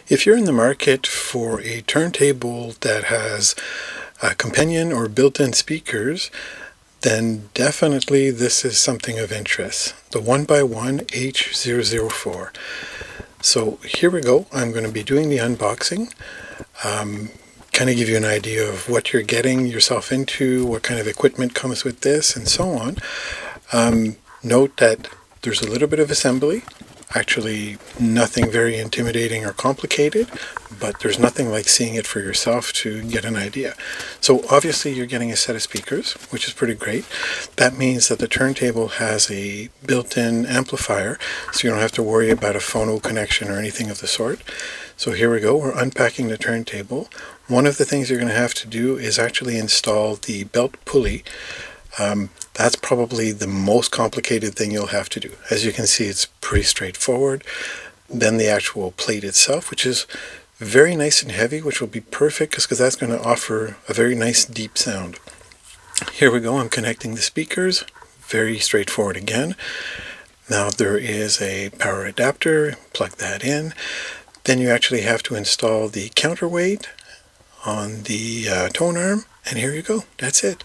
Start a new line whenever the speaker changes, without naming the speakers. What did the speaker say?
If you're in the market for a turntable that has a companion or built-in speakers, then definitely this is something of interest. The 1x1 H004. So here we go. I'm going to be doing the unboxing. Kind of give you an idea of what you're getting yourself into, what kind of equipment comes with this, and so on. Note that there's a little bit of assembly. Actually, nothing very intimidating or complicated, but there's nothing like seeing it for yourself to get an idea. So obviously you're getting a set of speakers, which is pretty great. That means that the turntable has a built-in amplifier, so you don't have to worry about a phono connection or anything of the sort. So here we go, we're unpacking the turntable. One of the things you're going to have to do is actually install the belt pulley. That's probably the most complicated thing you'll have to do. As you can see, it's pretty straightforward. Then the actual plate itself, which is very nice and heavy, which will be perfect because that's going to offer a very nice deep sound. Here we go, I'm connecting the speakers. Very straightforward again. Now there is a power adapter, plug that in. Then you actually have to install the counterweight on the tone arm, and here you go, that's it.